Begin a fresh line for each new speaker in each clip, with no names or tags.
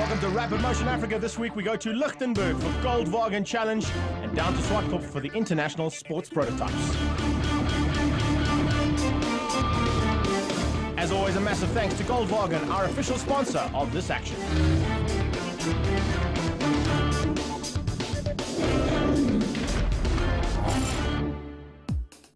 Welcome to Rapid Motion Africa. This week we go to Lichtenburg for Goldwagen Challenge and down to Swartkop for the International Sports Prototypes. As always, a massive thanks to Goldwagen, our official sponsor of this action.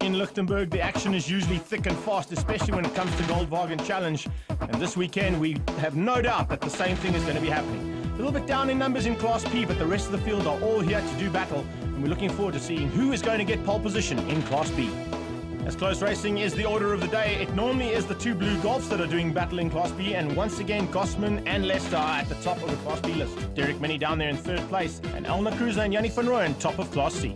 In Lichtenburg, the action is usually thick and fast, especially when it comes to Goldwagen Challenge. And this weekend, we have no doubt that the same thing is going to be happening. A little bit down in numbers in Class P, but the rest of the field are all here to do battle. And we're looking forward to seeing who is going to get pole position in Class B. As close racing is the order of the day, it normally is the two blue Golfs that are doing battle in Class B, and once again Gosman and Leicester are at the top of the Class B list. Derek Minnie down there in third place, and Elna Cruiser and Yanni van Rooyen top of Class C.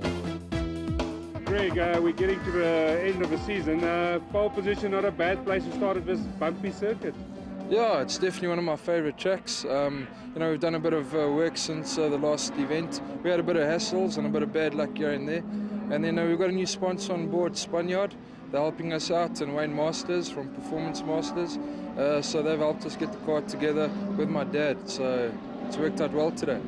Greg, we're getting to the end of the season. Pole position, not a bad place to start at this bumpy circuit.
Yeah, it's definitely one of my favourite tracks. We've done a bit of work since the last event. We had a bit of hassles and a bit of bad luck here and there. And then we've got a new sponsor on board, Spaniard. They're helping us out, and Wayne Masters from Performance Masters. So they've helped us get the car together with my dad. So it's worked out well today.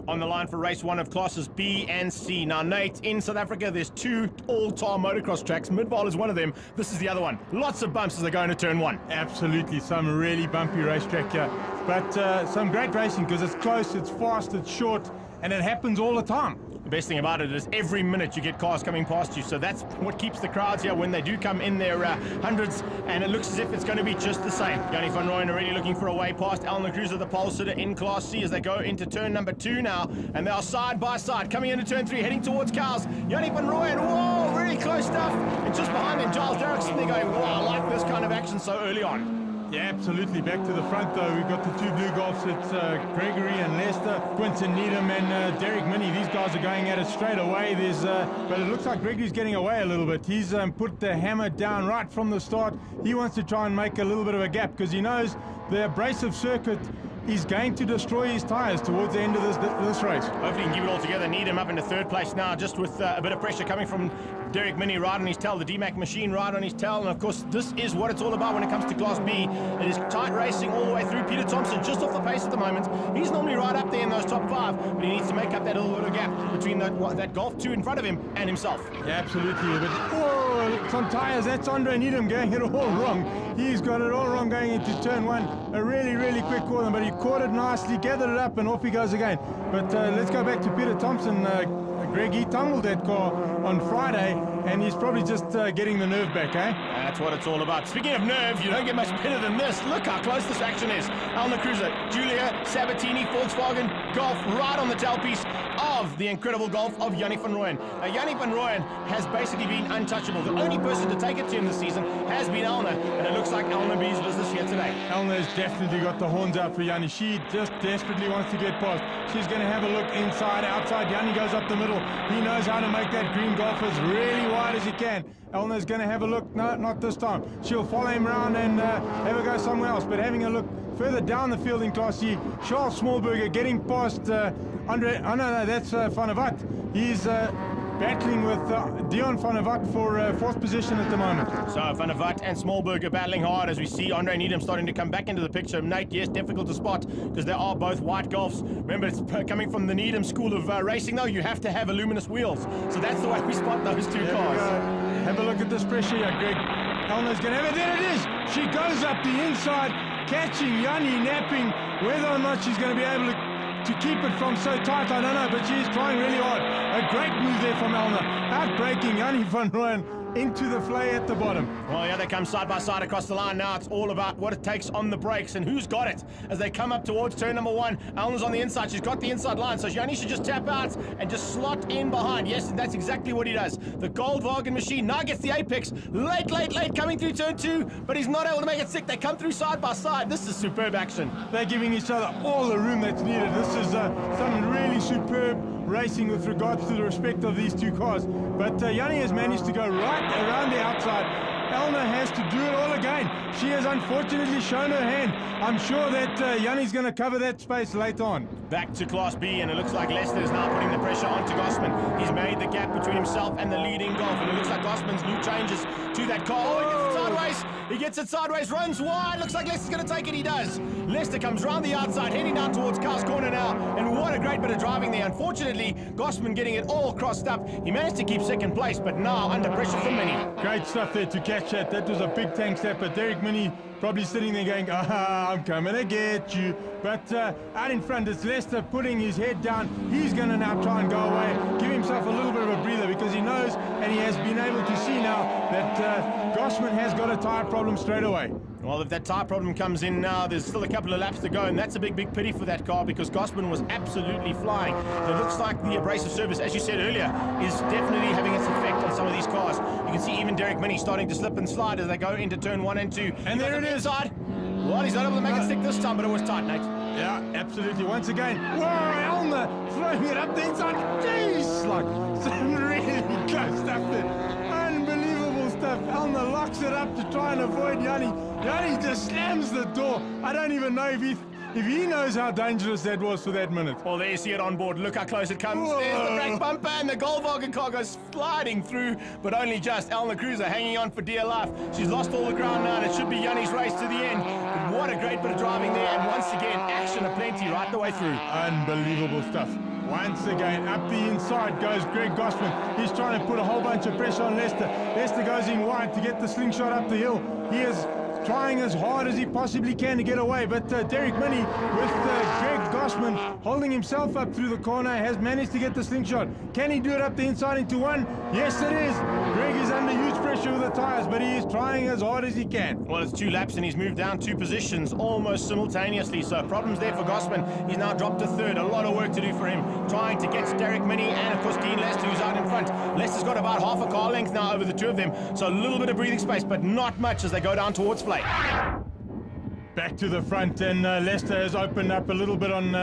On the line for race one of classes B and C. Now, Nate, in South Africa, there's two all-tar motocross tracks. Midvaal is one of them. This is the other one. Lots of bumps as they go into turn one.
Absolutely, some really bumpy racetrack here. But some great racing because it's close, it's fast, it's short, and it happens all the time.
The best thing about it is every minute you get cars coming past you, so that's what keeps the crowds here when they do come in their hundreds, and it looks as if it's going to be just the same. Yanni van Rooyen already looking for a way past Elna Cruiser, the pole sitter in Class C, as they go into turn number 2 now, and they are side by side coming into turn 3, heading towards Cowes. Yanni van Rooyen, whoa, really close stuff, and just behind them Giles Derrickson. They're going, wow, I like this kind of action so early on.
Yeah, absolutely. Back to the front, though. We've got the two blue Golfs. It's Gregory and Leicester, Quinton Needham and Derek Minnie. These guys are going at it straight away. But it looks like Gregory's getting away a little bit. He's put the hammer down right from the start. He wants to try and make a little bit of a gap because he knows the abrasive circuit is going to destroy his tyres towards the end of this race.
Hopefully he can keep it all together. Needham up into third place now, just with a bit of pressure coming from Derek Minnie right on his tail, the DMAC machine right on his tail, and of course this is what it's all about when it comes to Class B. It is tight racing all the way through. Peter Thompson just off the pace at the moment. He's normally right up there in those top 5, but he needs to make up that little bit of gap between that Golf 2 in front of him and himself.
Yeah, absolutely. But some tyres, that's Andre Needham going it all wrong. He's got it all wrong going into turn 1. A really, really quick corner, but he caught it nicely, gathered it up, and off he goes again. But let's go back to Peter Thompson. Greg, he tumbled that car on Friday, and he's probably just getting the nerve back, eh?
That's what it's all about. Speaking of nerve, you don't get much better than this. Look how close this action is. Elna Cruiser, Julia Sabatini, Volkswagen Golf, right on the tailpiece of the incredible Golf of Yanni van Rooyen. Now, Yanni van Rooyen has basically been untouchable. The only person to take it to him this season has been Elna, and it looks like Elna B's business here today.
Elna has definitely got the horns out for Yanni. She just desperately wants to get past. She's going to have a look inside, outside. Yanni goes up the middle. He knows how to make that green Golf as really wide as he can. Elna's going to have a look. No, not this time. She'll follow him around and have a go somewhere else. But having a look further down the field in Class C, Charles Smallberger getting past Andre. Oh, no, that's Van der Walt. He's battling with Dion Van der Walt for 4th position at the moment.
So Van der Walt and Smallberger battling hard as we see Andre Needham starting to come back into the picture. Nate, yes, difficult to spot because they are both white Golfs. Remember, it's coming from the Needham school of racing, though. You have to have luminous wheels. So that's the way we spot those two cars.
Have a look at this pressure here, Greg. Elna's going to have it. There it is. She goes up the inside, catching Yanni napping. Whether or not she's going to be able to keep it from so tight, I don't know, but she's trying really hard. A great move there from Elna. Outbreaking Yanni van Rooyen into the flay at the bottom.
Well, yeah, they come side by side across the line now. It's all about what it takes on the brakes and who's got it as they come up towards turn number 1. Elna's on the inside. She's got the inside line, so Yanni should just tap out and just slot in behind. Yes, and that's exactly what he does. The Goldwagen machine now gets the apex. Late coming through turn 2, but he's not able to make it stick. They come through side by side. This is superb action.
They're giving each other all the room that's needed. This is some really superb racing with regards to the respect of these two cars. But Yanni has managed to go right around the outside. Elna has to do it all again. She has unfortunately shown her hand. I'm sure that Yanni's going to cover that space later on.
Back to Class B, and it looks like Leicester is now putting the pressure onto Gosman. He's made the gap between himself and the leading Golf, and it looks like Gosman's new changes to that car. Oh, he gets it sideways. He gets it sideways, runs wide. Looks like Leicester's going to take it. He does. Leicester comes round the outside, heading down towards Carl's corner now. And what a great bit of driving there. Unfortunately, Gossman getting it all crossed up. He managed to keep second place, but now under pressure from Minnie.
Great stuff there to catch that. That was a big tank stepper. Derek Minnie probably sitting there going, I'm coming to get you. But out in front, it's Leicester putting his head down. He's going to now try and go away, give himself a little bit of a breather, because he knows and he has been able to see now that Gossman has got a tyre problem straight away.
Well, if that tyre problem comes in now, there's still a couple of laps to go, and that's a big pity for that car, because Gossman was absolutely flying. It looks like the abrasive surface, as you said earlier, is definitely having its effect on some of these cars. You can see even Derek Minnie starting to slip and slide as they go into turn 1 and 2.
And there it is.
Inside. Well, he's not able to make it stick this time, but it was tight, Nate.
Yeah, absolutely. Once again, whoa, Elmer throwing it up the inside. Jeez, like some really close stuff there. Unbelievable stuff. Elmer locks it up to try and avoid Yanni. Yanni just slams the door. I don't even know if he knows how dangerous that was for that minute.
Well, there you see it on board. Look how close it comes.
Whoa.
There's the brake bumper, and the Goldwagen car goes sliding through, but only just. Elna Cruiser hanging on for dear life. She's lost all the ground now, and it should be Yanni's race to the end. But what a great bit of driving there, and once again, action aplenty right the way through.
Unbelievable stuff. Once again, up the inside goes Greg Gossman. He's trying to put a whole bunch of pressure on Leicester. Leicester goes in wide to get the slingshot up the hill. He is trying as hard as he possibly can to get away, but Derek Minnie with Greg Gossman holding himself up through the corner has managed to get the slingshot. Can he do it up the inside into 1? Yes, it is. Greg is under huge pressure with the tyres, but he is trying as hard as he can.
Well, it's 2 laps and he's moved down 2 positions almost simultaneously, so problems there for Gossman. He's now dropped to 3rd. A lot of work to do for him, trying to get Derek Minnie and of course Dean Lester, who's out in front. Lester's got about half a car length now over the 2 of them, so a little bit of breathing space, but not much as they go down towards Flake.
Back to the front, and Leicester has opened up a little bit on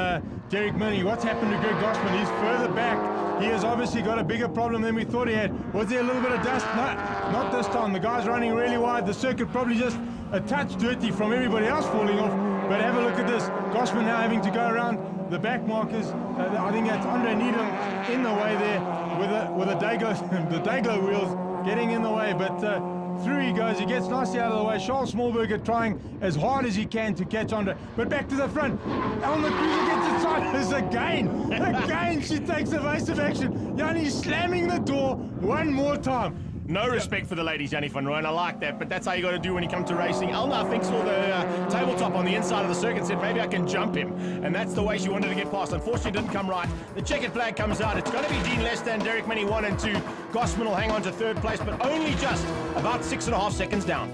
Derek Minnie. What's happened to Greg Gossman? He's further back. He has obviously got a bigger problem than we thought he had. Was there a little bit of dust? No, not this time. The guy's running really wide. The circuit probably just a touch dirty from everybody else falling off. But have a look at this. Gossman now having to go around the back markers. I think that's Andre Needham in the way there with the Dayglow wheels getting in the way. But through he goes, he gets nicely out of the way. Charles Smallberger trying as hard as he can to catch Andre. But back to the front. Elma Cruiser gets it sideways again. Again, she takes evasive action. Yanni slamming the door one more time.
No respect for the ladies, Yanni van Rooyen. I like that, but that's how you got to do when you come to racing. Elna thinks all the tabletop on the inside of the circuit, said maybe I can jump him, and that's the way she wanted to get past. Unfortunately, it didn't come right. The checkered flag comes out. It's going to be Dean Lester and Derek Minnie 1 and 2. Gossman will hang on to 3rd place, but only just about 6.5 seconds down.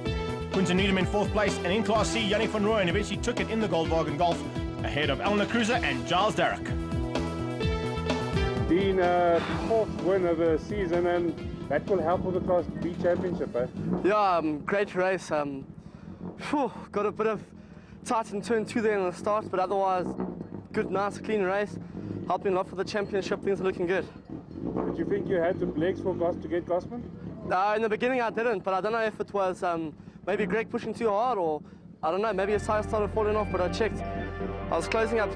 Quinton Needham in 4th place, and in Class C, Yanni van Rooyen eventually took it in the Goldwagen Golf ahead of Elna Cruiser and Giles Darroch.
Dean, 4th win of the season, and that will help with the Class B championship, eh?
Yeah, great race. Got a bit of tight in turn 2 there in the start, but otherwise, good, nice, clean race. Helping a lot for the championship. Things are looking good.
Did you think you had the legs for to get Gossman?
In the beginning, I didn't, but I don't know if it was maybe Greg pushing too hard, or I don't know, maybe his tires started falling off. But I checked. I was closing up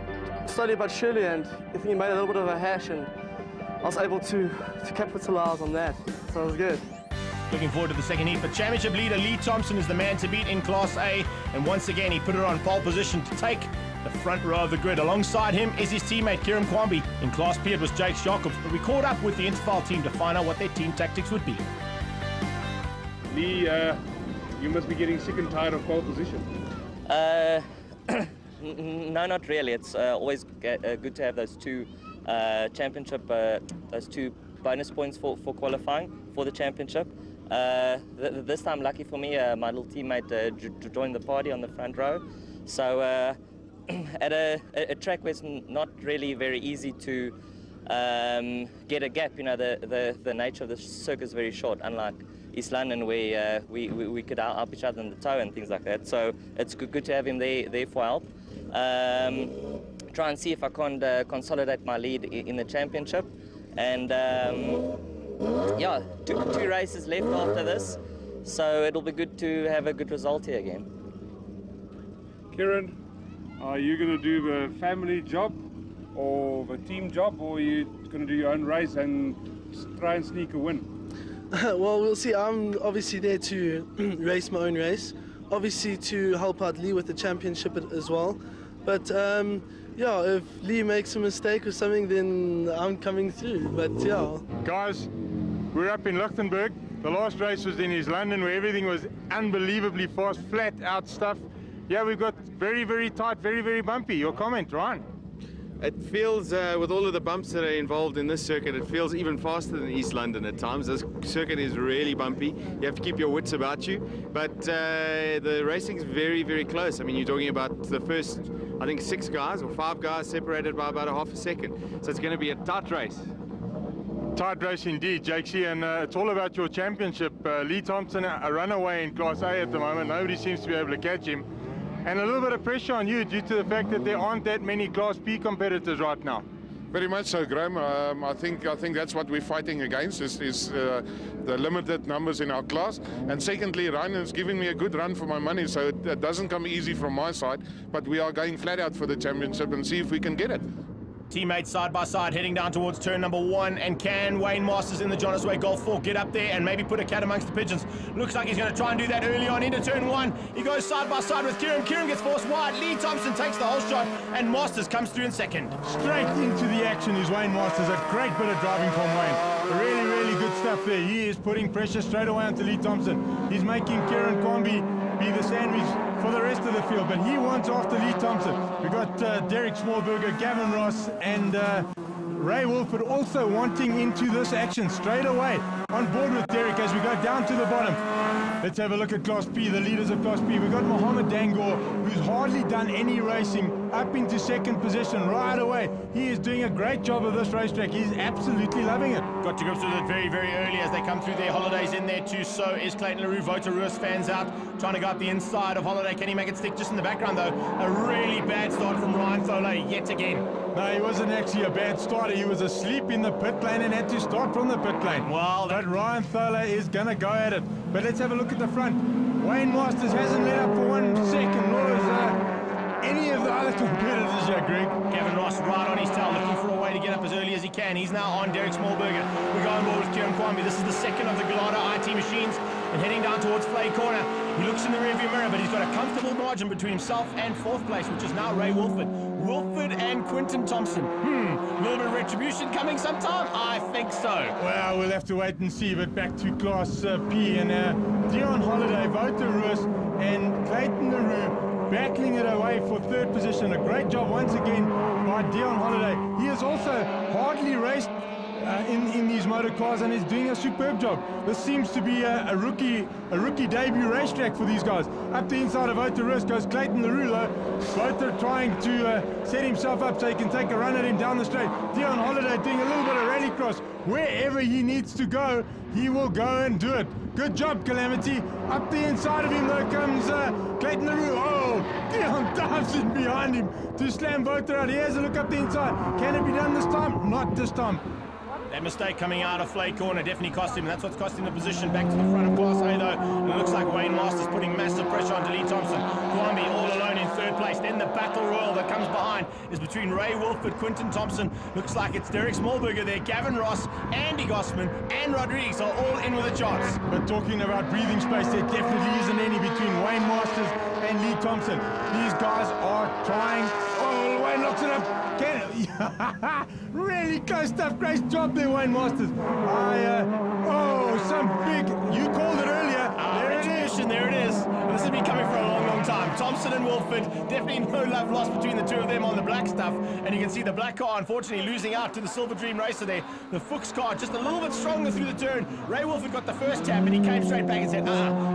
slowly but surely, and I think he made a little bit of a hash, and I was able to capitalize on that, so it was good.
Looking forward to the second heat, but championship leader Lee Thompson is the man to beat in Class A, and once again he put it on pole position to take the front row of the grid. Alongside him is his teammate Kieran Kwambi. In Class B it was Jake Jacobs, but we caught up with the Interfile team to find out what their team tactics would be.
Lee, you must be getting sick and tired of pole position.
No, not really. It's always good to have those 2 championship, those 2 bonus points for qualifying for the championship. This time, lucky for me, my little teammate joined the party on the front row. So at a track where it's not really very easy to get a gap, you know, the nature of the circuit is very short, unlike East London where we could help each other in the tow and things like that. So it's good to have him there for help. Try and see if I can consolidate my lead in the championship, and yeah, two races left after this, so it'll be good to have a good result here again.
Kieran, are you going to do the family job or the team job, or are you going to do your own race and try and sneak a win?
Well, we'll see. I'm obviously there to race my own race.
obviously to help out Lee with the championship as well. But yeah, if Lee makes a mistake or something, then I'm coming through. But yeah.
Guys, we're up in Lichtenburg. The last race was in East London, where everything was unbelievably fast, flat out stuff. Yeah, we've got very, very tight, very, very bumpy. Your comment, Ryan?
It feels, with all of the bumps that are involved in this circuit, it feels even faster than East London at times. This circuit is really bumpy. You have to keep your wits about you. But the racing is very, very close. I mean, you're talking about the first, I think, 6 guys or 5 guys separated by about a half a second. So it's going to be a tight race.
Tight race indeed, Jakesy, and it's all about your championship. Lee Thompson, a runaway in Class A at the moment. Nobody seems to be able to catch him. And a little bit of pressure on you due to the fact that there aren't that many Class B competitors right now.
Very much so, Graham. I think that's what we're fighting against is the limited numbers in our class. And secondly, Ryan is giving me a good run for my money, so it doesn't come easy from my side. But we are going flat out for the championship and see if we can get it.
Teammates side by side heading down towards turn number 1, and can Wayne Masters in the Jonas Way Golf 4 get up there and maybe put a cat amongst the pigeons? Looks like he's going to try and do that early on into turn 1. He goes side by side with Kieran. Kieran gets forced wide. Lee Thompson takes the whole shot, and Masters comes through in second.
Straight into the action is Wayne Masters. A great bit of driving from Wayne. Really, really good stuff there. He is putting pressure straight away onto Lee Thompson. He's making Kieran Kwambi be the sandwich for the rest of the field, but he wants after Lee Thompson. We've got Derek Smallberger, Gavin Ross, and Ray Wolford also wanting into this action straight away. On board with Derek as we go down to the bottom. Let's have a look at Class B, the leaders of Class B. We've got Mohammed Dangor, who's hardly done any racing, up into second position right away. He is doing a great job of this racetrack. He's absolutely loving it.
Got to grips with it very, very early as they come through their Holidays in there too. So is Clayton LaRue. Votaruus fans out, trying to go up the inside of Holiday. Can he make it stick? Just in the background though, a really bad start from Ryan Thola yet again.
No, he wasn't actually a bad starter. He was asleep in the pit lane and had to start from the pit lane.
Well,
but Ryan Thola is going to go at it. But let's have a look at the front. Wayne Masters hasn't let up for 1 second, nor has any of the other competitors here, Greg.
Gavin Ross right on his tail, looking for a way to get up as early as he can. He's now on Derek Smallberger. We go on board with Kieran Kwambi. This is the second of the Gallardo IT machines, and heading down towards Flay Corner. He looks in the rearview mirror, but he's got a comfortable margin between himself and 4th place, which is now Ray Wolford. Wolford and Quinton Thompson. A little bit of retribution coming sometime? I think so.
Well, we'll have to wait and see, but back to Class P, and Dion Holiday, Votaruus, and Clayton LaRue battling it away for 3rd position. A great job once again by Dion Holiday. He has also hardly raced in these motor cars and is doing a superb job. This seems to be a rookie debut racetrack for these guys. Up the inside of Votaruus goes Clayton LaRue. Vota trying to set himself up so he can take a run at him down the straight. Dion Holiday doing a little bit of rallycross. Wherever he needs to go, he will go and do it. Good job, Calamity. Up the inside of him though comes Clayton LaRue. Oh, Dion dives in behind him to slam Vota out. He has a look up the inside. Can it be done this time? Not this time.
That mistake coming out of Flay Corner definitely cost him. That's what's costing the position back to the front of Class A though. And it looks like Wayne Masters putting massive pressure onto Lee Thompson. Kwambi all alone in 3rd place. Then the battle royal that comes behind is between Ray Wolford, Quinton Thompson. Looks like it's Derek Smallberger there. Gavin Ross, Andy Gossman, and Rodriguez are all in with a chance.
But talking about breathing space, there definitely isn't any between Wayne Masters and Lee Thompson. These guys are trying. Oh, Wayne knocks it up. Really close stuff. Great job there, Wayne Masters. Oh, some big. You called it earlier.
There it is. This has been coming for a long, long time. Thompson and Wolford, definitely no love lost between the two of them on the black stuff. And you can see the black car, unfortunately, losing out to the Silver Dream Racer there. The Fuchs car just a little bit stronger through the turn. Ray Wolford got the first tap, and he came straight back and said,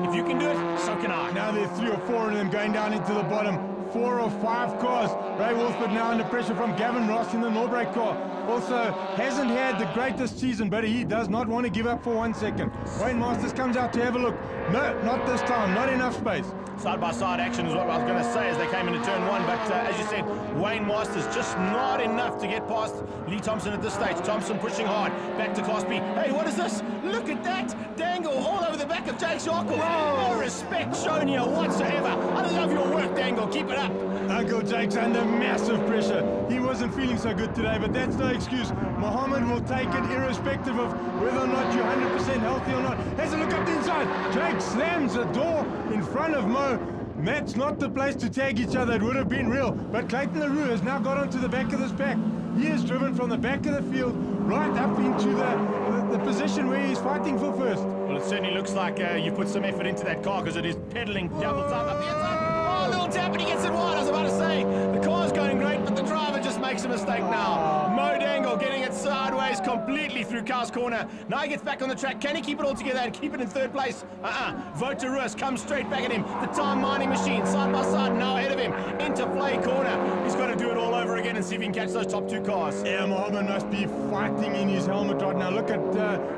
if you can do it, so can I.
Now there's 3 or 4 of them going down into the bottom. 4 or 5 cars. Ray Wolford now under pressure from Gavin Ross in the Norbrake car. Also hasn't had the greatest season, but he does not want to give up for 1 second. Wayne Masters comes out to have a look. No, not this time. Not enough space.
Side-by-side action is what I was going to say as they came into turn 1, but as you said, Wayne Masters just not enough to get past Lee Thompson at this stage. Thompson pushing hard, back to Class B. Hey, what is this? Look at that! Dangle all over the back of Jake Sharkle. No respect shown here whatsoever. I love your work, Dangle. Keep it up.
Uncle Jake's under massive pressure. He wasn't feeling so good today, but that's no excuse. Mohammed will take it irrespective of whether or not you're 100% healthy or not. Has a look up the inside. Jake slams the door in front of Mo. That's not the place to tag each other. It would have been real. But Clayton LaRue has now got onto the back of this pack. He is driven from the back of the field right up into the position where he's fighting for first.
Well, it certainly looks like you put some effort into that car, because it is pedaling double time up the inside. Oh, little tap, and he gets it wide. I was about to say, the car's going great, but the driver just makes a mistake now. Mo Dangle getting it sideways completely through Car's corner. Now he gets back on the track. Can he keep it all together and keep it in third place? Wouter Roos comes straight back at him. The time mining machine, side by side, now ahead of him into play corner. He's got to do it all over again and see if he can catch those top two cars.
Yeah, Mohammed must be fighting in his helmet right now. Look at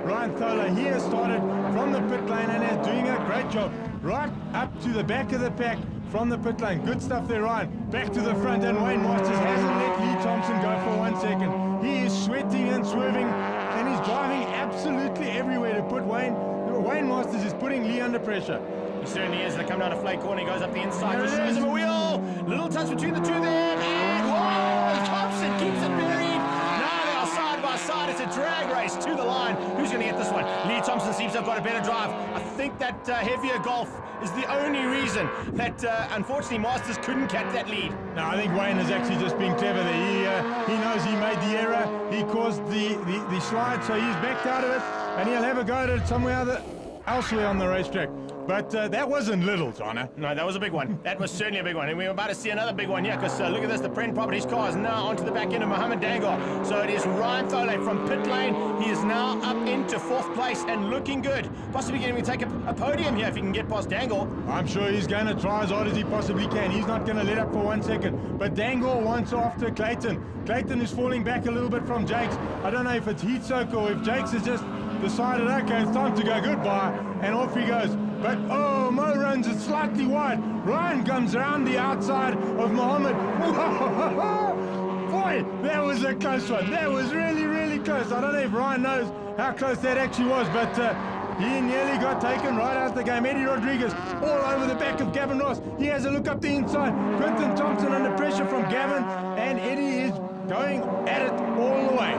Ryan Tholer. He has started from the pit lane and is doing a great job. Right up to the back of the pack from the pit lane. Good stuff there, Ryan. Back to the front, and Wayne Masters hasn't let Lee Thompson go for 1 second. He is sweating and swerving, and he's driving absolutely everywhere to put Wayne Masters is putting Lee under pressure.
He certainly is. They come down to Flake corner. He goes up the inside. Just shows him a wheel. Little touch between the two there. And whoa! Thompson keeps it buried. Now they are side by side. It's a drag race to the line. Who's going to get this one? Lee Thompson seems to have got a better drive. I think that heavier Golf is the only reason that, unfortunately, Masters couldn't catch that lead.
No, I think Wayne is actually just being clever there. He knows he made the error. He caused the slide, so he's backed out of it, and he'll have a go at it elsewhere on the racetrack. But that wasn't little, Jonna.
No, that was a big one. That was certainly a big one. And we're about to see another big one here, because look at this. The Pren Properties car is now onto the back end of Mohammed Dangle. So it is Ryan Thole from pit lane. He is now up into 4th place and looking good. Possibly going to take a podium here if he can get past Dangle.
I'm sure he's going to try as hard as he possibly can. He's not going to let up for 1 second. But Dangle wants after Clayton. Clayton is falling back a little bit from Jakes. I don't know if it's heat soak or if Jakes has just decided, okay, it's time to go goodbye, and off he goes. But, oh, Mo runs it slightly wide. Ryan comes around the outside of Mohammed. Boy, that was a close one. That was really, really close. I don't know if Ryan knows how close that actually was, but he nearly got taken right out of the game. Eddie Rodriguez all over the back of Gavin Ross. He has a look up the inside. Quentin Thompson under pressure from Gavin, and Eddie is going at it all the way.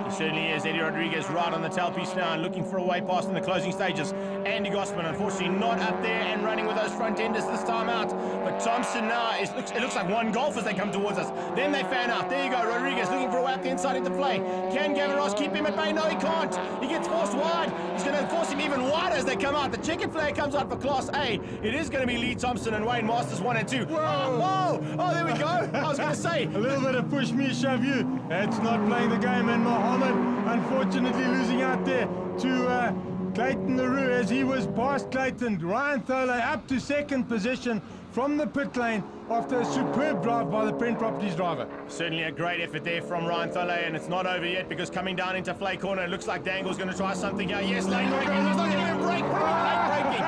He certainly is. Eddie Rodriguez right on the tailpiece now and looking for a way past in the closing stages. Andy Gossman, unfortunately, not up there and running with those front enders this time out. But Thompson now, it looks like one Golf as they come towards us. Then they fan out. There you go, Rodriguez looking for a way up the inside into play. Can Gavin Ross keep him at bay? No, he can't. He gets forced wide. He's going to force him even wider as they come out. The checkered flag comes out for Class A. It is going to be Lee Thompson and Wayne Masters 1 and 2. Whoa! Oh, there we go. I was going to say.
A little bit of push me, shove you. That's not playing the game, and Mohammed unfortunately losing out there to Clayton LaRue as he was past Clayton. Ryan Thole up to 2nd position from the pit lane after a superb drive by the Pren Properties driver.
Certainly a great effort there from Ryan Thole, and it's not over yet, because coming down into Flake corner, it looks like Dangle's going to try something here. Yes, lane braking. It's not even brake. Lane braking.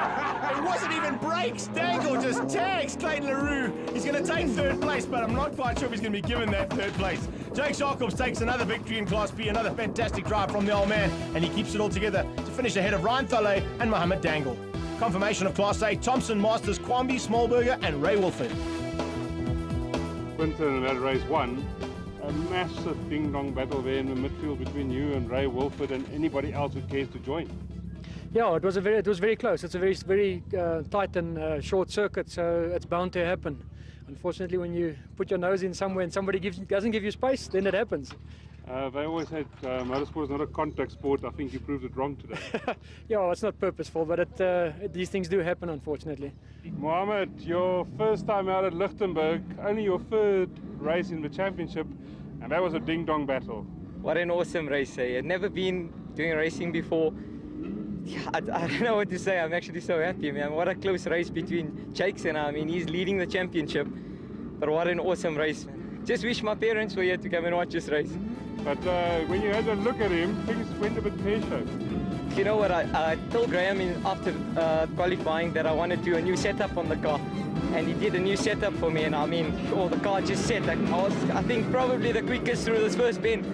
It wasn't even brakes. Dangle just tags Clayton LaRue. He's going to take 3rd place, but I'm not quite sure if he's going to be given that 3rd place. Jake Jacobs takes another victory in Class B, another fantastic drive from the old man, and he keeps it all together to finish ahead of Ryan Thole and Mohammed Dangle. Confirmation of Class A: Thompson, Masters, Kwambi, Smallberger and Ray Wolford.
Quinton in that race 1, a massive ding-dong battle there in the midfield between you and Ray Wolford and anybody else who cares to join.
Yeah, it was very close. It's a very tight and short circuit, so it's bound to happen. Unfortunately, when you put your nose in somewhere and somebody doesn't give you space, then it happens.
They always said motorsport is not a contact sport. I think you proved it wrong today.
Yeah, well, it's not purposeful, but these things do happen, unfortunately.
Mohammed, your first time out at Lichtenburg, only your 3rd race in the championship, and that was a ding-dong battle.
What an awesome race, eh? I'd never been doing racing before. I don't know what to say. I'm actually so happy, man. What a close race between Jakes and I. I mean, he's leading the championship, but what an awesome race, man. Just wish my parents were here to come and watch this race.
But when you had a look at him, things went a bit pear-shaped.
You know what, I told Graham after qualifying that I wanted to do a new setup on the car, and he did a new setup for me, and I mean, the car just set. Like, I think probably the quickest through this first bend.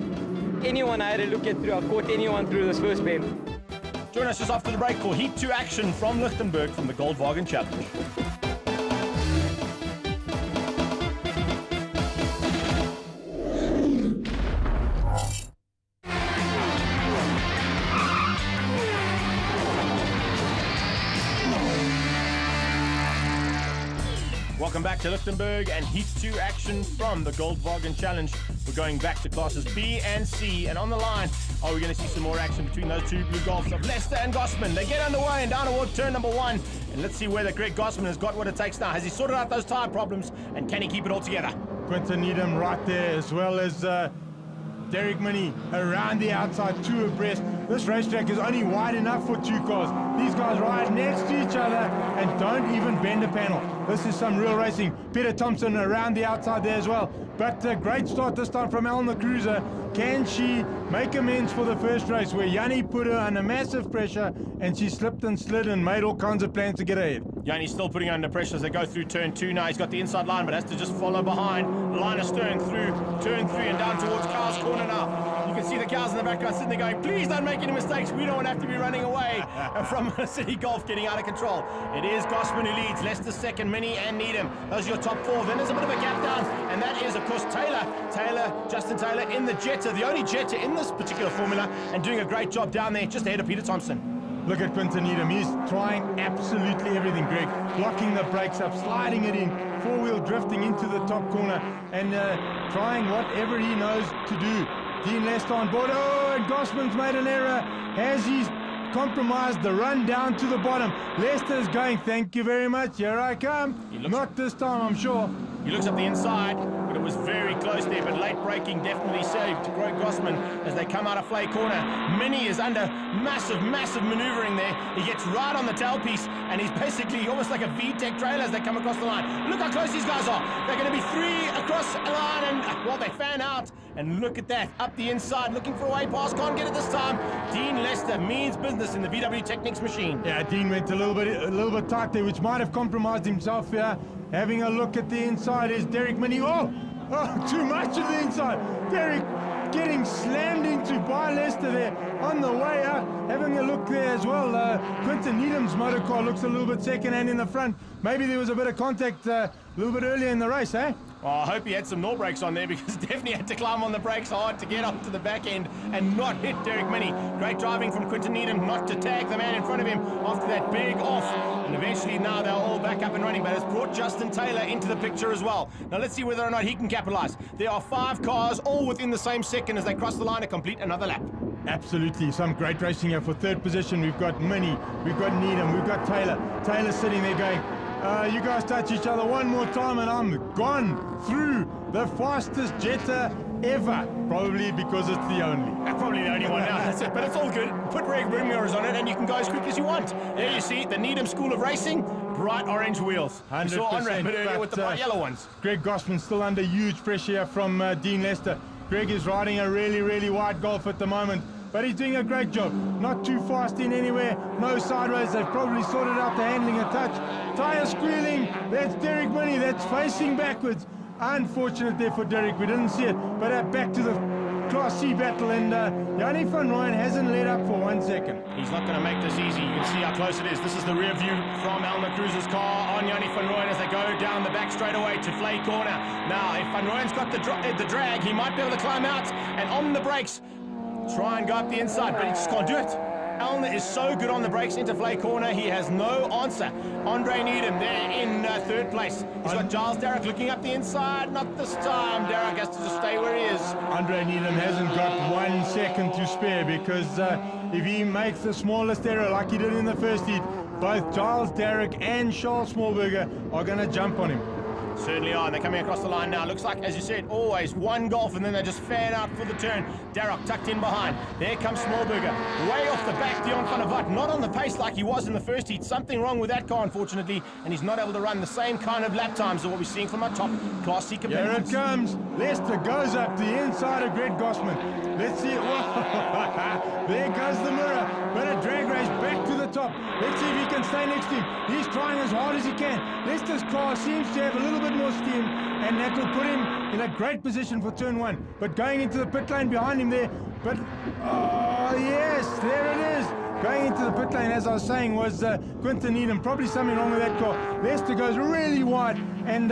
Anyone I had a look at through, I caught anyone through this first bend.
Join us just after the break for Heat 2 action from Lichtenburg from the Goldwagen Challenge. Welcome back to Lichtenburg and Heat 2 action from the Goldwagen Challenge. We're going back to classes B and C, and on the line, are we going to see some more action between those two blue golfs of Lester and Gossman? They get underway and down toward turn number 1, and let's see whether Greg Gossman has got what it takes now. Has he sorted out those tire problems, and can he keep it all together?
Quinton Needham right there, as well as Derek Minnie around the outside, 2 abreast. This racetrack is only wide enough for 2 cars. These guys ride next to each other and don't even bend a panel. This is some real racing. Peter Thompson around the outside there as well. But a great start this time from Elna Cruiser. Can she make amends for the first race where Yanni put her under massive pressure and she slipped and slid and made all kinds of plans to get ahead?
Yanni's still putting her under pressure as they go through turn 2 now. He's got the inside line, but has to just follow behind. Line astern through turn 3 and down towards Cow's corner now. You can see the cows in the background sitting there going, please don't make any mistakes. We don't want to have to be running away from City Golf getting out of control. It is Gossman who leads. Lester second, Minnie and Needham. Those are your top 4. Then there's a bit of a gap down, and that is, of course, Justin Taylor in the Jetta, the only Jetta in this particular formula, and doing a great job down there just ahead of Peter Thompson.
Look at Quinton Needham. He's trying absolutely everything, Greg. Blocking the brakes up, sliding it in, 4-wheel drifting into the top corner, and trying whatever he knows to do. Dean Lester on board. Oh, and Gossman's made an error. Has he compromised the run down to the bottom? Lester's going, thank you very much, here I come. Not this time, I'm sure.
He looks up the inside, but it was very close there, but late braking definitely saved Greg Gossman as they come out of Flay corner. Minnie is under massive maneuvering there. He gets right on the tailpiece, and he's basically almost like a VTEC trailer as they come across the line. Look how close these guys are. They're going to be 3 across the line, and, well, they fan out. And look at that, up the inside, looking for a way past, can't get it this time. Dean Lester means business in the VW Technics machine.
Yeah, Dean went a little bit tight there, which might have compromised himself here. Having a look at the inside is Derek Minnie. Oh, too much of the inside. Derek getting slammed into by Lester there on the way out. Having a look there as well. Quinton Needham's motor car looks a little bit second hand in the front. Maybe there was a bit of contact a little bit earlier in the race, eh?
Well, I hope he had some no brakes on there, because definitely had to climb on the brakes hard to get up to the back end and not hit Derek Minnie. Great driving from Quinton Needham not to tag the man in front of him after that big off. And eventually now they're all back up and running, but it's brought Justin Taylor into the picture as well. Now let's see whether or not he can capitalize. There are 5 cars all within the same second as they cross the line to complete another lap.
Absolutely, some great racing here. For 3rd position, we've got Minnie, we've got Needham, we've got Taylor. Taylor sitting there going, you guys touch each other one more time and I'm gone through the fastest Jetta ever. Probably because it's the only.
Probably the only one now, that's it. But it's all good. Put red rim mirrors on it and you can go as quick as you want. There you see, the Needham School of Racing, bright orange wheels.
100%.
You saw on ramp earlier with the bright yellow ones.
Greg Gossman still under huge pressure here from Dean Lester. Greg is riding a really wide golf at the moment, but he's doing a great job. Not too fast in anywhere, no sideways. They've probably sorted out the handling a touch. Tyre squealing, that's Derek Minnie, that's facing backwards. Unfortunate there for Derek, we didn't see it, but back to the Class C battle, and Yanni van Rooyen hasn't let up for 1 second.
He's not going to make this easy. You can see how close it is. This is the rear view from Elna Cruiser's car on Yanni van Rooyen as they go down the back straightaway to Flay corner. Now, if Van Rooyen's got the drag, he might be able to climb out, and on the brakes, try and go up the inside, but he just can't do it. Elna is so good on the brakes into Flay corner, he has no answer. Andre Needham there in 3rd place. He's got Giles Derrick looking up the inside. Not this time. Derrick has to just stay where he is.
Andre Needham hasn't got 1 second to spare, because if he makes the smallest error like he did in the first heat, both Giles Derrick and Charles Smallberger are going to jump on him.
Certainly are, and they're coming across the line now. Looks like, as you said, always one golf, and then they just fan out for the turn. Darroch tucked in behind. There comes Smallberger. Way off the back, Dion van der Walt. Not on the pace like he was in the first heat. Something wrong with that car, unfortunately, and he's not able to run the same kind of lap times that what we're seeing from our top Class C competitors.
Here it comes. Lester goes up the inside of Greg Gossman. Let's see it. There goes the mirror. But a drag race back to the top. Let's see if he can stay next to him. He's trying as hard as he can. Lester's car seems to have a little bit more steam, and that will put him in a great position for turn 1. But going into the pit lane behind him there, but oh yes, there it is. Going into the pit lane, as I was saying, was Quinton Needham. Probably something wrong with that car. Lester goes really wide, and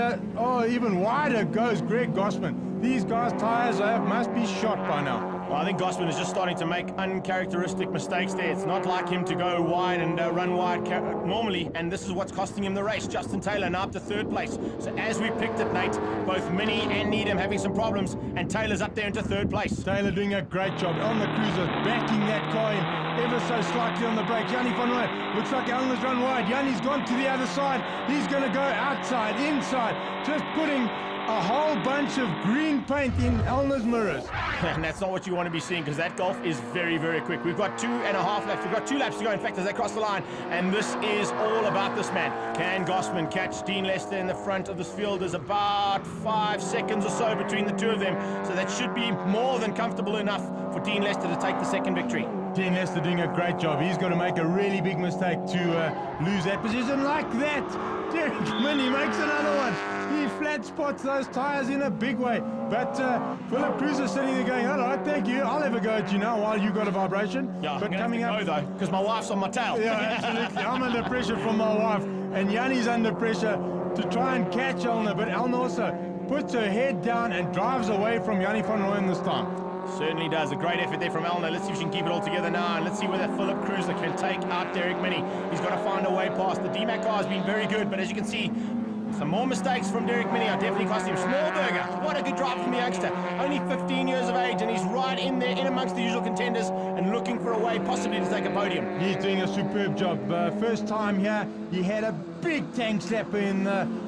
even wider goes Greg Gossman. These guys' tires must be shot by now.
Well, I think Gosman is just starting to make uncharacteristic mistakes there. It's not like him to go wide and run wide normally, and this is what's costing him the race. Justin Taylor now up to 3rd place. So as we picked it, Nate, both Mini and Needham having some problems, and Taylor's up there into 3rd place.
Taylor doing a great job on the cruiser, backing that car in ever so slightly on the brake. Yanni van Rooyen, looks like Elner's run wide. Yanni's gone to the other side. He's going to go outside, inside, just putting a whole bunch of green paint in Elner's mirrors.
And that's not what you want to be seeing, because that Golf is very, very quick. We've got 2.5 laps. We've got 2 laps to go, in fact, as they cross the line. And this is all about this man. Can Gosman catch Dean Lester in the front of this field? There's about 5 seconds or so between the two of them. So that should be more than comfortable enough for Dean Lester to take the 2nd victory.
Dean Lester doing a great job. He's got to make a really big mistake to lose that position like that. Derek Minnie makes another one. He flat spots those tyres in a big way. But Philip Cruiser sitting there going, all right, thank you. I'll have a go at you now while you got a vibration.
Yeah,
but
I'm coming up, go, though, because my wife's on my tail.
Yeah, absolutely. I'm under pressure from my wife, and Yanni's under pressure to try and catch Elner. But Elner also puts her head down and drives away from Yanni van Rooyen this time.
Certainly does. A great effort there from Elner. Let's see if she can keep it all together now, and let's see whether Philip Cruiser can take out Derek Minnie. He's got to find a way past. The DMAC car has been very good, but as you can see, some more mistakes from Derek Minnie are definitely costing him. Smallberger, what a good drive from the youngster. Only 15 years of age, and he's right in there, in amongst the usual contenders, and looking for a way possibly to take a podium.
He's doing a superb job. First time here, he had a big tank slapper in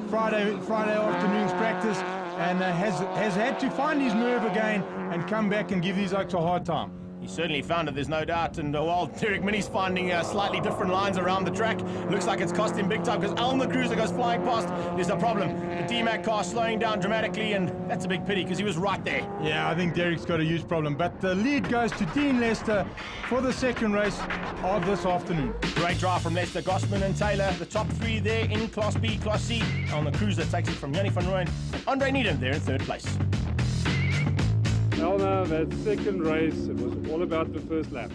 Friday afternoon's practice, and has had to find his nerve again and come back and give these oaks a hard time.
He certainly found it, there's no doubt, and while Derek Minnie's finding slightly different lines around the track, looks like it's cost him big time, because Elner Cruiser goes flying past. There's a problem. The DMAC car slowing down dramatically, and that's a big pity, because he was right there.
Yeah, I think Derek's got a huge problem, but the lead goes to Dean Lester for the 2nd race of this afternoon.
Great drive from Lester, Gosman and Taylor, the top 3 there in Class B, Class C. Elner Cruiser takes it from Yanni van Rooyen, and Andre Needham there in 3rd place.
Elner, that 2nd race, it was all about the 1st lap.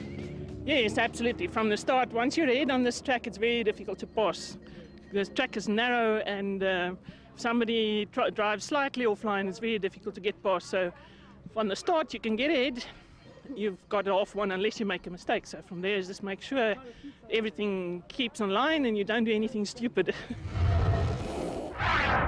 Yes, absolutely. From the start, once you're ahead on this track, it's very difficult to pass. The track is narrow, and if somebody drives slightly offline, it's very difficult to get past. So from the start, you can get ahead. You've got off one unless you make a mistake. So from there, just make sure everything keeps on line and you don't do anything stupid.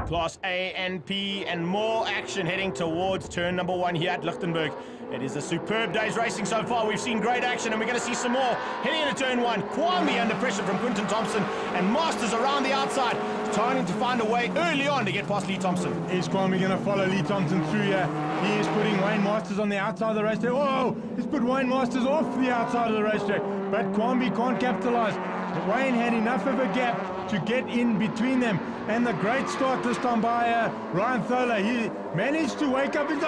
Class A and P, and more action heading towards turn number 1 here at Lichtenburg. It is a superb day's racing so far. We've seen great action, and we're going to see some more. Heading into turn 1, Kwame under pressure from Quinton Thompson, and Masters around the outside, trying to find a way early on to get past Lee Thompson.
Is Kwame going to follow Lee Thompson through here? He is putting Wayne Masters on the outside of the racetrack. Whoa! He's put Wayne Masters off the outside of the racetrack, but Kwame can't capitalize. Wayne had enough of a gap to get in between them, and the great start this time by Ryan Thola. He managed to wake up and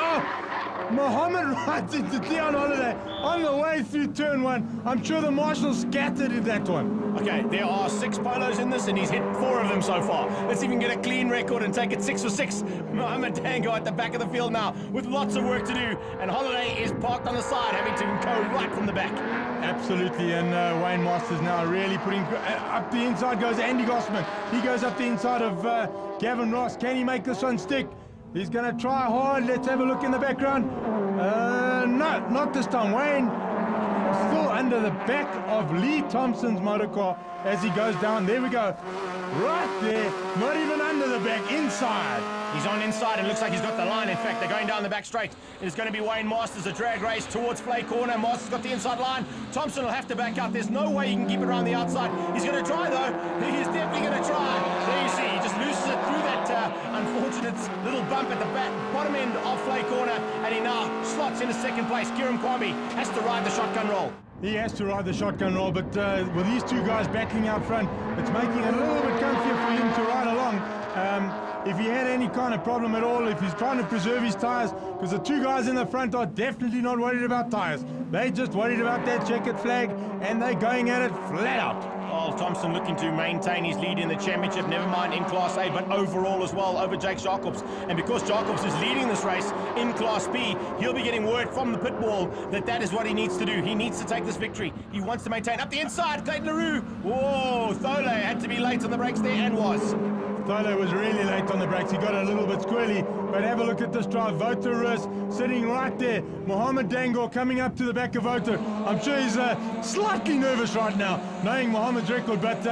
Mohammed rides into Theon Holiday on the way through turn 1. I'm sure the marshals scattered in that one.
Okay, there are 6 polos in this, and he's hit 4 of them so far. Let's even get a clean record and take it 6 for 6. Mohammed Dango at the back of the field now with lots of work to do, and Holiday is parked on the side, having to go right from the back.
Absolutely, and Wayne Masters now really putting up the inside goes Andy Gosman. He goes up the inside of Gavin Ross. Can he make this one stick? He's going to try hard. Let's have a look in the background. No, not this time. Wayne still under the back of Lee Thompson's motor car as he goes down. There we go. Right there. Not even under the back. Inside.
He's on inside and looks like he's got the line. In fact, they're going down the back straight. It's going to be Wayne Masters, a drag race towards Flay Corner. Masters got the inside line. Thompson will have to back out. There's no way he can keep it around the outside. He's going to try, though. He is definitely going to try. There you see. He just loses it through that unfortunate little bump at the bottom end of Flay Corner, and he now slots into 2nd place. Kieran Kwame has to ride the shotgun roll.
He has to ride the shotgun roll, but with these 2 guys battling out front, it's making it a little bit comfier for him to ride along. If he had any kind of problem at all, if he's trying to preserve his tyres, because the 2 guys in the front are definitely not worried about tyres. They're just worried about that checkered flag, and they're going at it flat out.
Oh, Thompson looking to maintain his lead in the championship, never mind in Class A, but overall as well over Jake Jacobs. And because Jacobs is leading this race in Class B, he'll be getting word from the pit wall that is what he needs to do. He needs to take this victory. He wants to maintain. Up the inside, Clayton LaRue. Whoa, Thole had to be late on the brakes there, and was.
Thole was really late on the brakes. He got a little bit squirrely, but have a look at this drive. Voter sitting right there. Mohammed Dangor coming up to the back of Voter. I'm sure he's slightly nervous right now, knowing Mohammed's record, but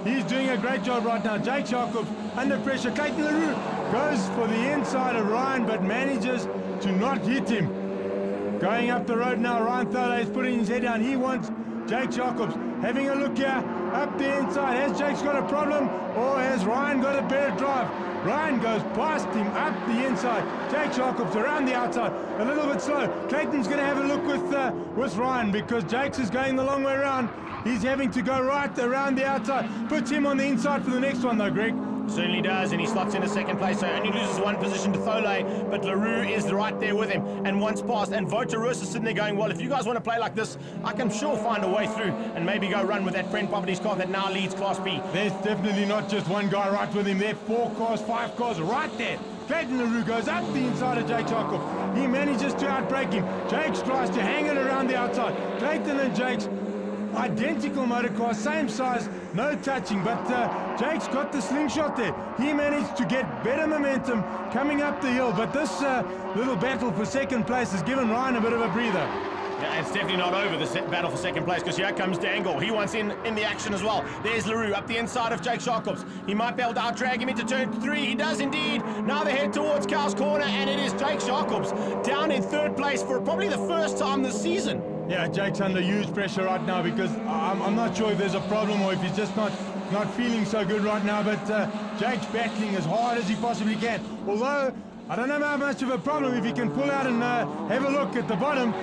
he's doing a great job right now. Jake Jacobs under pressure. Clayton LaRue goes for the inside of Ryan, but manages to not hit him. Going up the road now, Ryan Thole is putting his head down. He wants Jake Jacobs. Having a look here, up the inside. Has Jake's got a problem, or has Ryan got a better drive? Ryan goes past him up the inside. Jake Jacobs around the outside, a little bit slow. Clayton's going to have a look with Ryan, because Jake's is going the long way around. He's having to go right around the outside. Puts him on the inside for the next one though, Greg.
Certainly does, and he slots into second place, so only loses one position to Thole, but LaRue is right there with him, and once past, and Voterus is sitting there going, well, if you guys want to play like this, I can sure find a way through, and maybe go run with that Friend Properties car that now leads Class B.
There's definitely not just one guy right with him there, 4 cars, 5 cars right there. Clayton LaRue goes up the inside of Jake Jacobs. He manages to outbreak him. Jakes tries to hang it around the outside. Clayton and Jakes, identical motor cars, same size, no touching, but Jake's got the slingshot there. He managed to get better momentum coming up the hill, but this little battle for second place has given Ryan a bit of a breather.
Yeah, it's definitely not over, the battle for second place, because here comes Dangle. He wants in the action as well. There's LaRue up the inside of Jake Jacobs. He might be able to out-drag him into turn 3. He does indeed. Now they head towards Cow's Corner, and it is Jake Jacobs down in 3rd place for probably the first time this season.
Yeah, Jake's under huge pressure right now, because I'm not sure if there's a problem or if he's just not feeling so good right now, but Jake's battling as hard as he possibly can. Although, I don't know how much of a problem if he can pull out and have a look at the bottom.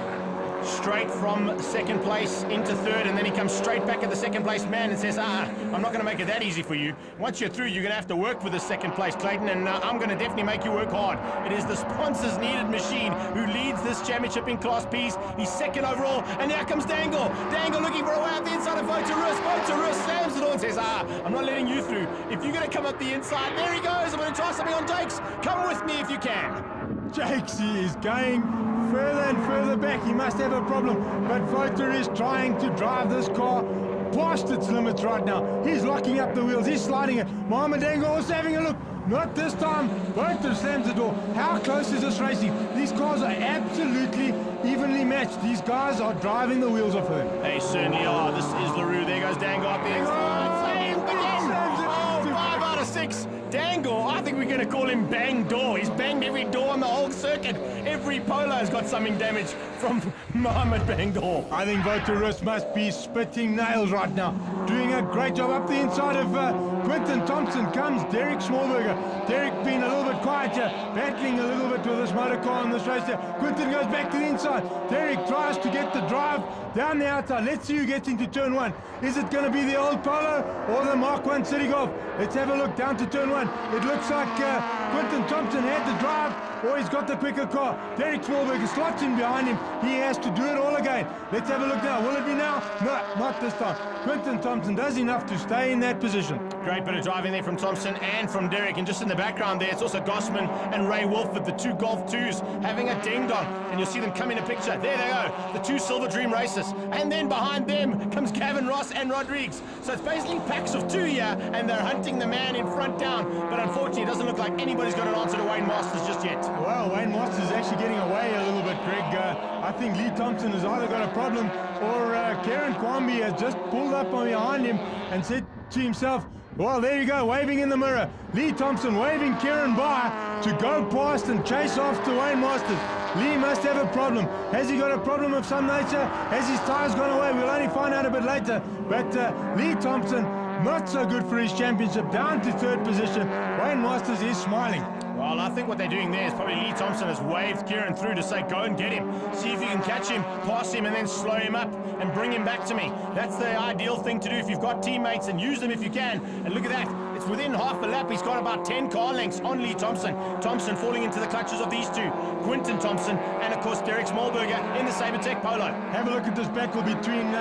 Straight from second place into 3rd, and then he comes straight back at the second place man and says, I'm not going to make it that easy for you. Once you're through, you're going to have to work for the second place, Clayton, and I'm going to definitely make you work hard. It is the sponsors needed machine who leads this championship in Class B's. He's 2nd overall, and here comes Dangle. Dangle looking for a way out the inside of Voterus. Voterus slams it on and says, I'm not letting you through. If you're going to come up the inside, there he goes. I'm going to try something on Jakes. Come with me if you can.
Jakes is going further and further back. He must have a problem, but Voter is trying to drive this car past its limits right now. He's locking up the wheels, he's sliding it. Mohammed Dango also having a look. Not this time. Voter slams the door. How close is this racing? These cars are absolutely evenly matched. These guys are driving the wheels off of them.
They certainly are. This is LaRue. There goes Dango up the inside. 5 out of 6. Dangle, I think we're going to call him Bang Door. He's banged every door on the whole circuit. Every polo has got something damaged from Mohammed Bang Door.
I think Voterus must be spitting nails right now. Doing a great job up the inside of Quinton Thompson. Comes Derek Smallberger. Derek being a little bit quieter, battling a little bit with this motor car in this race there. Quinton goes back to the inside. Derek tries to get the drive down the outside. Let's see who gets into turn 1. Is it going to be the old Polo or the Mark 1 City Golf? Let's have a look down to turn 1. It looks like Quinton Thompson had the drive, or he's got the quicker car. Derek Smallberger slots in behind him. He has to do it all again. Let's have a look now. Will it be now? No, not this time. Quinton Thompson does enough to stay in that position.
Great bit of driving there from Thompson and from Derek, and just in the background there, it's also Gossman and Ray Wolford, the 2 Golf 2s, having a ding-dong, and you'll see them come in a picture. There they go, the 2 Silver Dream racers, and then behind them comes Gavin Ross and Rodriguez. So it's basically packs of 2 here, and they're hunting the man in front down, but unfortunately it doesn't look like anybody's got an answer to Wayne Masters just yet.
Well, Wayne Masters is actually getting away a little bit, Greg. I think Lee Thompson has either got a problem, or Kieran Kwambi has just pulled up on behind him and said to himself, well, there you go, waving in the mirror. Lee Thompson waving Kieran by to go past and chase off to Wayne Masters. Lee must have a problem. Has he got a problem of some nature? Has his tyres gone away? We'll only find out a bit later. But Lee Thompson, not so good for his championship, down to 3rd position. Wayne Masters is smiling.
Well, I think what they're doing there is probably Lee Thompson has waved Kieran through to say, go and get him. See if you can catch him, pass him, and then slow him up and bring him back to me. That's the ideal thing to do if you've got teammates, and use them if you can. And look at that. It's within half a lap. He's got about 10 car lengths on Lee Thompson. Thompson falling into the clutches of these 2. Quinton Thompson and, of course, Derek Smallberger in the Sabertech Polo.
Have a look at this battle between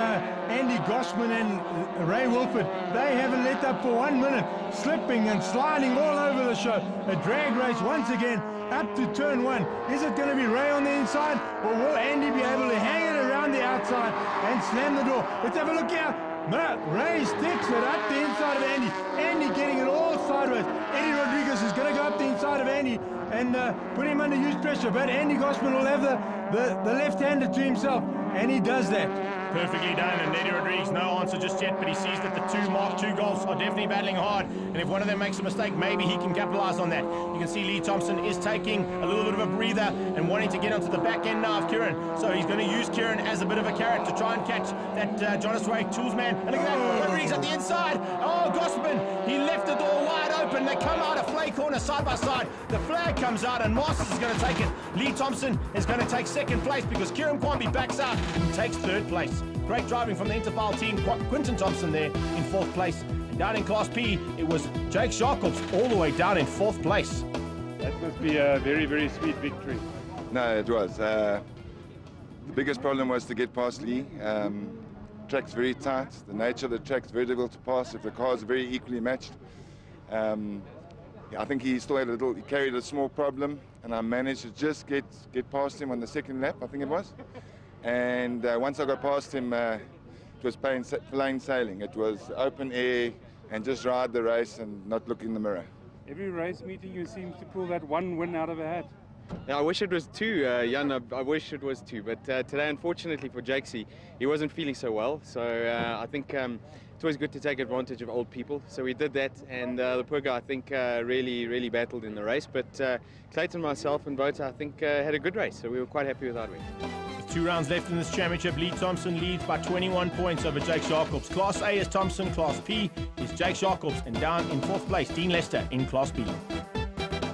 Andy Gossman and Ray Wolford. They haven't let up for 1 minute. Slipping and sliding all over the show. A drag race once again up to turn 1. Is it going to be Ray on the inside, or will Andy be able to hang it around the outside and slam the door? Let's have a look here. But Ray sticks it up the inside of Andy. Andy getting it all sideways. Eddie Rodriguez is going to go up the inside of Andy and put him under huge pressure. But Andy Gossman will have the left-hander to himself, and he does that.
Perfectly done, and Eddie Rodriguez, no answer just yet, but he sees that the two Mark II golfs are definitely battling hard, and if one of them makes a mistake, maybe he can capitalize on that. You can see Lee Thompson is taking a little bit of a breather and wanting to get onto the back end now of Kieran, so he's going to use Kieran as a bit of a carrot to try and catch that Jonas Way Toolsman, and look at that, Rodriguez at the inside. Oh, Gossman, he left the door wide open. They come out a flag corner side by side. The flag comes out, and Masters is going to take it. Lee Thompson is going to take second place because Kieran Kwambi backs out and takes third place. Great driving from the Interval team. Quinton Thompson there in fourth place. And down in Class P, it was Jake Jacobs all the way down in fourth place.
That must be a very, very sweet victory.
No, it was. The biggest problem was to get past Lee. Track's very tight. The nature of the track's very difficult to pass if the cars are very equally matched. I think he still had he carried a small problem, and I managed to just get past him on the second lap, I think it was. And once I got past him, it was plain sailing. It was open air and just ride the race and not look in the mirror.
Every race meeting you seem to pull that one win out of a hat.
Yeah, I wish it was two, Jan. I wish it was two, but today, unfortunately for Jakesy, he wasn't feeling so well. So I think it's always good to take advantage of old people. So we did that, and the poor guy, I think, really battled in the race. But Clayton, myself, and Bota, I think, had a good race. So we were quite happy with our win.
2 rounds left in this championship. Lee Thompson leads by 21 points over Jake Jacobs. Class A is Thompson, Class P is Jake Jacobs, and down in fourth place, Dean Lester in Class B.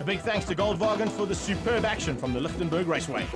A big thanks to Goldwagen for the superb action from the Lichtenburg Raceway.